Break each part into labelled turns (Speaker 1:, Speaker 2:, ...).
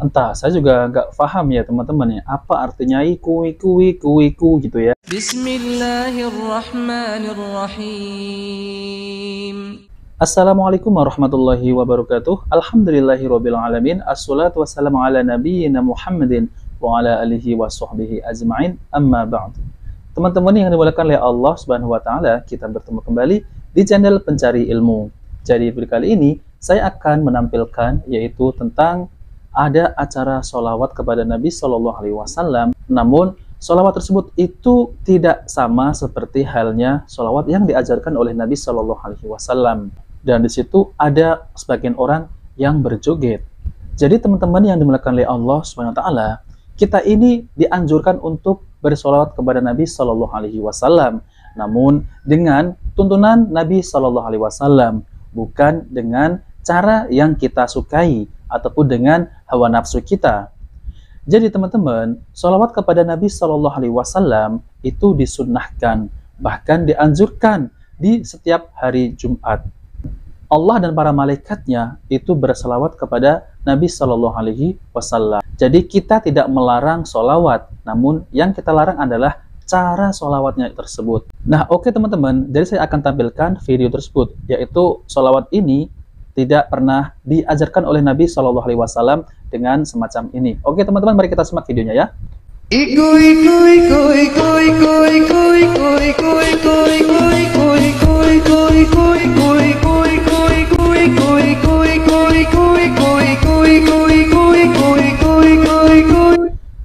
Speaker 1: Entah, saya juga nggak paham ya teman-teman ya, apa artinya iku gitu ya.
Speaker 2: Bismillahirrahmanirrahim.
Speaker 1: Assalamualaikum warahmatullahi wabarakatuh. Alhamdulillahirabbil alamin. Assalatu wassalamu ala nabiyyina Muhammadin wa ala alihi wa sahbihi ajma'in. Amma ba'd. Teman-teman yang dimuliakan oleh Allah Subhanahu wa taala, kita bertemu kembali di channel Pencari Ilmu. Jadi video kali ini saya akan menampilkan yaitu tentang ada acara sholawat kepada Nabi Shallallahu Alaihi Wasallam. Namun sholawat tersebut itu tidak sama seperti halnya sholawat yang diajarkan oleh Nabi Shallallahu Alaihi Wasallam. Dan di situ ada sebagian orang yang berjoget. Jadi teman-teman yang dimuliakan oleh Allah Subhanahu Wa Taala, kita ini dianjurkan untuk bersholawat kepada Nabi Shallallahu Alaihi Wasallam. Namun dengan tuntunan Nabi Shallallahu Alaihi Wasallam, bukan dengan cara yang kita sukai ataupun dengan hawa nafsu kita. Jadi teman-teman, sholawat kepada Nabi Shallallahu Alaihi Wasallam itu disunnahkan, bahkan dianjurkan di setiap hari Jumat. Allah dan para malaikatnya itu berselawat kepada Nabi Shallallahu Alaihi Wasallam. Jadi kita tidak melarang sholawat, namun yang kita larang adalah cara sholawatnya tersebut. Nah, oke teman-teman, jadi saya akan tampilkan video tersebut, yaitu sholawat ini tidak pernah diajarkan oleh Nabi Shallallahu Alaihi Wasallam dengan semacam ini. Oke teman-teman, mari kita simak videonya ya.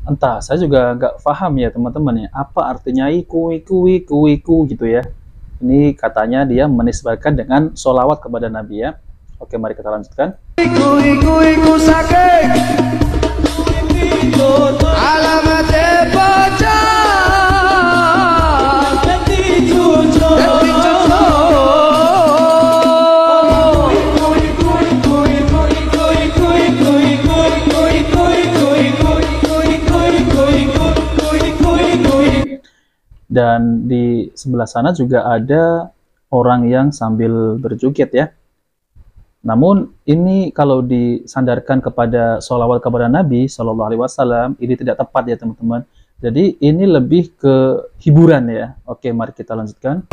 Speaker 1: Entah, saya juga nggak paham ya teman-teman ya, apa artinya iku gitu ya. Ini katanya dia menisbahkan dengan sholawat kepada Nabi ya. Oke, mari kita lanjutkan. Dan di sebelah sana juga ada orang yang sambil berjoget ya. Namun ini kalau disandarkan kepada sholawat kepada Nabi Shallallahu Alaihi Wasallam ini tidak tepat ya teman-teman. Jadi ini lebih ke hiburan ya. Oke, mari kita lanjutkan.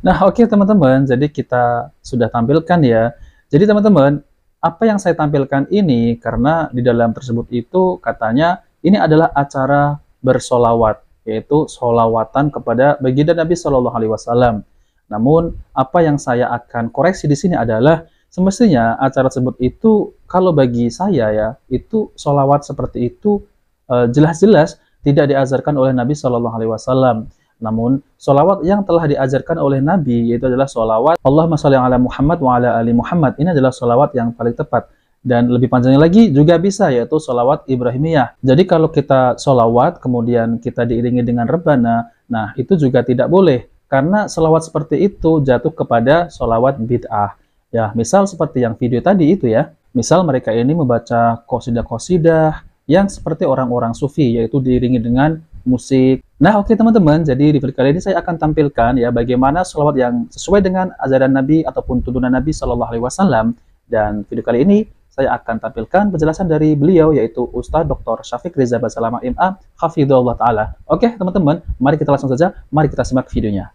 Speaker 1: Nah, oke teman-teman, jadi kita sudah tampilkan ya. Jadi teman-teman, apa yang saya tampilkan ini karena di dalam tersebut itu katanya ini adalah acara bersolawat, yaitu solawatan kepada baginda Nabi Shallallahu Alaihi Wasallam. Namun, apa yang saya akan koreksi di sini adalah semestinya acara tersebut itu, kalau bagi saya ya, itu solawat seperti itu jelas-jelas tidak diajarkan oleh Nabi Shallallahu Alaihi Wasallam. Namun, solawat yang telah diajarkan oleh Nabi yaitu adalah solawat Allahumma sholli ala Muhammad wa ala ali Muhammad. Ini adalah solawat yang paling tepat. Dan lebih panjangnya lagi juga bisa, yaitu sholawat Ibrahimiyah. Jadi kalau kita sholawat, kemudian kita diiringi dengan rebana, nah itu juga tidak boleh. Karena sholawat seperti itu jatuh kepada sholawat bid'ah. Ya, misal seperti yang video tadi itu ya. Misal mereka ini membaca qasidah-qasidah yang seperti orang-orang sufi, yaitu diiringi dengan musik. Nah oke teman-teman, jadi di video kali ini saya akan tampilkan ya bagaimana sholawat yang sesuai dengan ajaran Nabi ataupun tuntunan Nabi Shallallahu Alaihi Wasallam. Dan video kali ini saya akan tampilkan penjelasan dari beliau yaitu Ustadz Dr. Syafiq Riza Basalamah MA Hafidhullah Ta'ala. Oke teman-teman, mari kita langsung saja, mari kita simak videonya.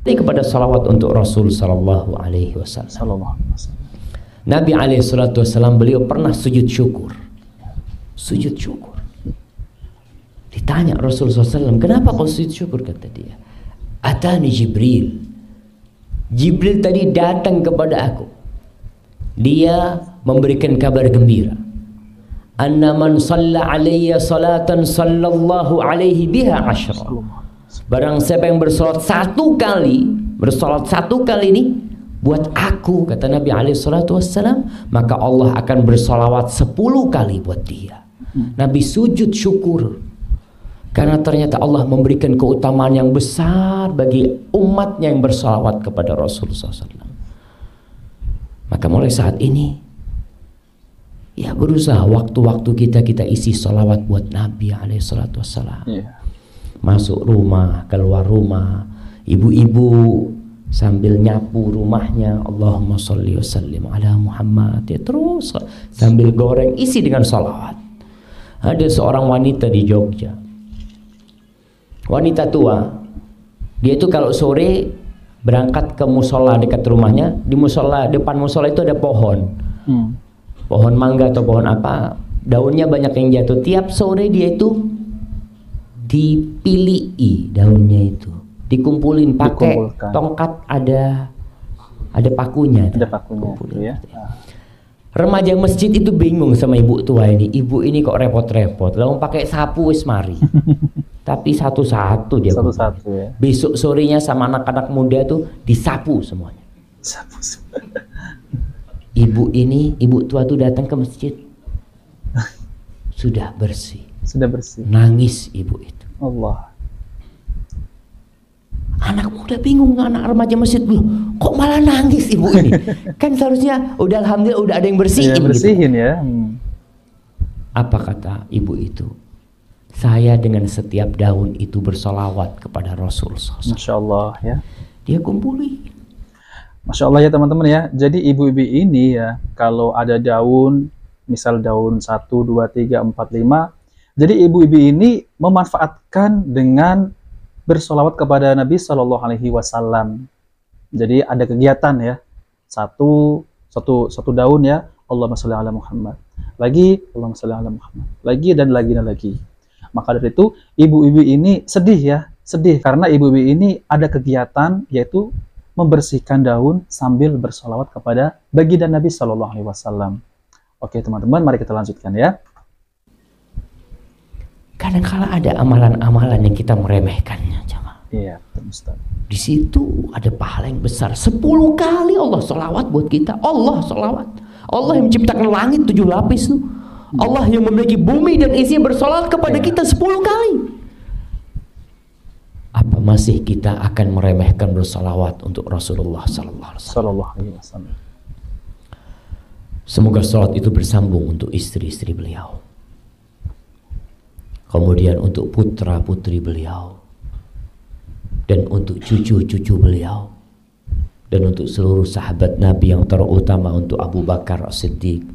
Speaker 3: Kepada salawat untuk Rasul Sallallahu Alaihi Wasallam. Nabi Alaihi Wasallam beliau pernah sujud syukur. Sujud syukur. Ditanya Rasul SAW, kenapa kau sujud syukur? Kata dia, Atani Jibril. Jibril tadi datang kepada aku. Dia memberikan kabar gembira. Anna man shalla alayya salatan sallallahu alaihi biha asyra. Barang siapa yang bersolat satu kali ini buat aku, kata Nabi alaihi salatu wassalam, maka Allah akan bersolawat 10 kali buat dia. Nabi sujud syukur karena ternyata Allah memberikan keutamaan yang besar bagi umatnya yang bersolawat kepada Rasulullah SAW. Maka mulai saat ini Ya berusaha waktu-waktu kita isi sholawat buat Nabi alaihissalatu wassalam. Masuk rumah, keluar rumah, ibu-ibu sambil nyapu rumahnya, Allahumma sholli wa sallim ala Muhammad, ya terus sambil goreng isi dengan sholawat. Ada seorang wanita di Jogja, wanita tua, dia itu kalau sore berangkat ke musola dekat rumahnya. Di musola, depan musola itu ada pohon, pohon mangga atau pohon apa, daunnya banyak yang jatuh. Tiap sore dia itu dipilih daunnya itu, dikumpulin pakai tongkat, ada pakunya.
Speaker 1: Ada pakunya. Ya.
Speaker 3: Remaja masjid itu bingung sama ibu tua ini. Ibu ini kok repot-repot, lalu pakai sapu wis mari. Tapi satu-satu dia.
Speaker 1: Satu-satu ya.
Speaker 3: Besok sorenya sama anak-anak muda tuh disapu semuanya.
Speaker 1: Sapu.
Speaker 3: Ibu tua tuh datang ke masjid. Sudah bersih.
Speaker 1: Sudah bersih.
Speaker 3: Nangis ibu itu.
Speaker 1: Allah.
Speaker 3: Anak muda bingung, anak remaja masjid, kok malah nangis ibu ini? Kan seharusnya udah alhamdulillah udah ada yang bersihin.
Speaker 1: Bersihin
Speaker 3: gitu.
Speaker 1: Ya.
Speaker 3: Apa kata ibu itu? Saya dengan setiap daun itu bersolawat kepada Rasul.
Speaker 1: Masya Allah ya.
Speaker 3: Dia kumpuli.
Speaker 1: Masya Allah ya teman-teman ya. Jadi ibu-ibu ini ya, kalau ada daun, misal daun 1, 2, 3, 4, 5. Jadi ibu-ibu ini memanfaatkan dengan bersolawat kepada Nabi Shallallahu Alaihi Wasallam. Jadi ada kegiatan ya, satu daun ya, Allahumma sholli ala Muhammad, lagi Allahumma sholli ala Muhammad, lagi dan lagi. Maka dari itu ibu-ibu ini sedih karena ibu-ibu ini ada kegiatan yaitu membersihkan daun sambil bersolawat kepada baginda Nabi Shallallahu Alaihi Wasallam. Oke teman-teman, mari kita lanjutkan ya.
Speaker 3: Kadang-kala ada amalan-amalan yang kita meremehkannya, jamaah.
Speaker 1: Iya, Ustaz.
Speaker 3: Di situ ada pahala yang besar. 10 kali Allah sholawat buat kita. Allah sholawat. Allah yang menciptakan langit 7 lapis tuh. Allah yang memiliki bumi dan isinya bersolawat kepada kita 10 kali. Apa masih kita akan meremehkan bersolawat untuk Rasulullah Sallallahu Alaihi Wasallam? Semoga sholawat itu bersambung untuk istri-istri beliau. Kemudian untuk putra-putri beliau, dan untuk cucu-cucu beliau, dan untuk seluruh sahabat Nabi yang terutama, untuk Abu Bakar As-Siddiq,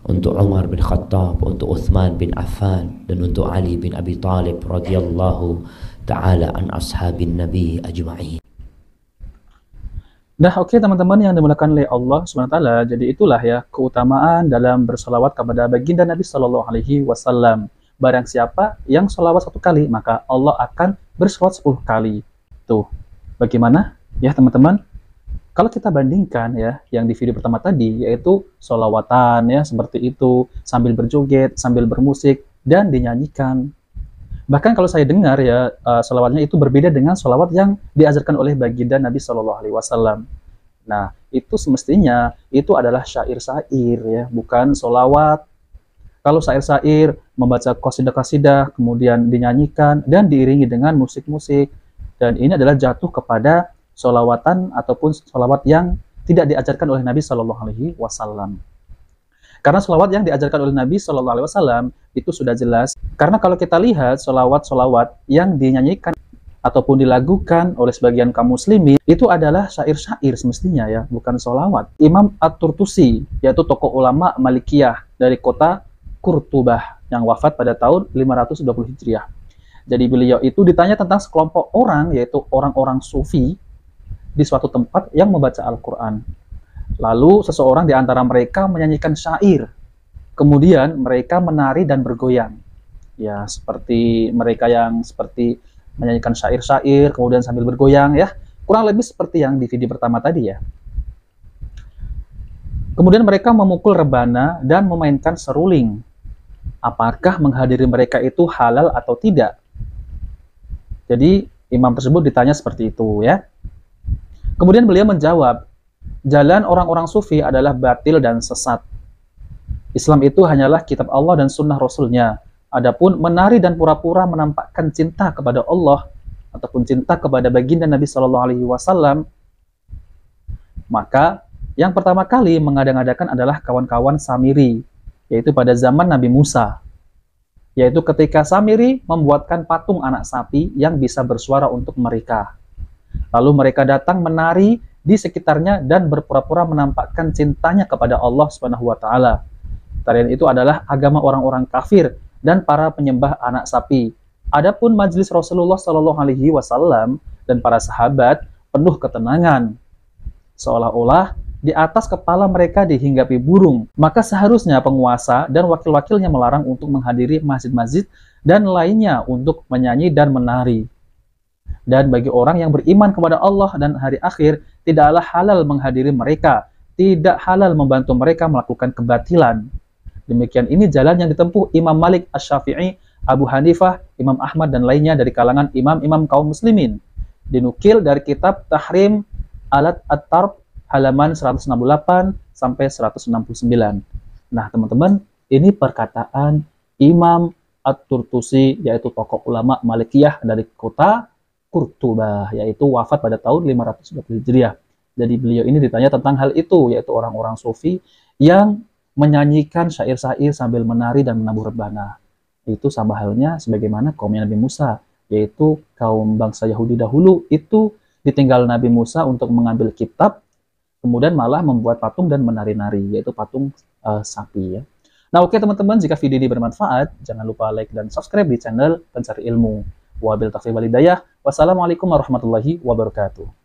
Speaker 3: untuk Umar bin Khattab, untuk Uthman bin Affan, dan untuk Ali bin Abi Thalib radhiyallahu ta'ala an ashabin Nabi ajma'in.
Speaker 1: Nah, oke teman-teman yang dimuliakan oleh Allah SWT, jadi itulah ya keutamaan dalam bersolawat kepada baginda Nabi Sallallahu Alaihi Wasallam. Barang siapa yang sholawat 1 kali, maka Allah akan bersolawat 10 kali. Tuh, bagaimana ya teman-teman? Kalau kita bandingkan ya, yang di video pertama tadi, yaitu sholawatan ya, seperti itu, sambil berjoget, sambil bermusik, dan dinyanyikan. Bahkan kalau saya dengar ya, sholawatnya itu berbeda dengan sholawat yang diajarkan oleh baginda Nabi Shallallahu Alaihi Wasallam. Nah, itu semestinya, itu adalah syair-syair ya, bukan sholawat. Kalau syair-syair, membaca qasidah-qasidah, kemudian dinyanyikan dan diiringi dengan musik-musik. Dan ini adalah jatuh kepada sholawatan ataupun sholawat yang tidak diajarkan oleh Nabi Shallallahu Alaihi Wasallam. Karena sholawat yang diajarkan oleh Nabi Shallallahu Alaihi Wasallam itu sudah jelas. Karena kalau kita lihat sholawat-sholawat yang dinyanyikan ataupun dilagukan oleh sebagian kaum muslimin, itu adalah syair-syair semestinya ya, bukan sholawat. Imam At-Turtusi, yaitu tokoh ulama Malikiyah dari kota Kurtubah yang wafat pada tahun 520 Hijriah. Jadi beliau itu ditanya tentang sekelompok orang, yaitu orang-orang sufi di suatu tempat yang membaca Al-Quran. Lalu seseorang di antara mereka menyanyikan syair. Kemudian mereka menari dan bergoyang. Ya, seperti mereka yang seperti menyanyikan syair-syair, kemudian sambil bergoyang ya. Kurang lebih seperti yang di video pertama tadi ya. Kemudian mereka memukul rebana dan memainkan seruling. Apakah menghadiri mereka itu halal atau tidak? Jadi imam tersebut ditanya seperti itu ya. Kemudian beliau menjawab, jalan orang-orang sufi adalah batil dan sesat. Islam itu hanyalah kitab Allah dan sunnah Rasulnya. Adapun menari dan pura-pura menampakkan cinta kepada Allah ataupun cinta kepada baginda Nabi Shallallahu Alaihi Wasallam, maka yang pertama kali mengada-ngadakan adalah kawan-kawan Samiri yaitu pada zaman Nabi Musa, yaitu ketika Samiri membuatkan patung anak sapi yang bisa bersuara untuk mereka. Lalu mereka datang menari di sekitarnya dan berpura-pura menampakkan cintanya kepada Allah Subhanahu wa taala. Tarian itu adalah agama orang-orang kafir dan para penyembah anak sapi. Adapun majelis Rasulullah Shallallahu alaihi wasallam dan para sahabat penuh ketenangan, seolah-olah di atas kepala mereka dihinggapi burung. Maka seharusnya penguasa dan wakil-wakilnya melarang untuk menghadiri masjid-masjid dan lainnya untuk menyanyi dan menari. Dan bagi orang yang beriman kepada Allah dan hari akhir, tidaklah halal menghadiri mereka, tidak halal membantu mereka melakukan kebatilan. Demikian ini jalan yang ditempuh Imam Malik Asy-Syafi'i, Abu Hanifah, Imam Ahmad dan lainnya dari kalangan imam-imam kaum muslimin. Dinukil dari kitab Tahrim Alat At-Tarb halaman 168 sampai 169. Nah, teman-teman, ini perkataan Imam At-Turtusi, yaitu tokoh ulama Malikiyah dari kota Kurtubah, yaitu wafat pada tahun 520 Hijriah. Jadi beliau ini ditanya tentang hal itu, yaitu orang-orang sufi yang menyanyikan syair-syair sambil menari dan menabuh rebana. Itu sama halnya sebagaimana kaumnya Nabi Musa, yaitu kaum bangsa Yahudi dahulu itu ditinggal Nabi Musa untuk mengambil kitab, kemudian malah membuat patung dan menari-nari, yaitu patung sapi ya. Nah, oke teman-teman, jika video ini bermanfaat, jangan lupa like dan subscribe di channel Pencari Ilmu. Wabil taufiq wal hidayah. Wassalamualaikum warahmatullahi wabarakatuh.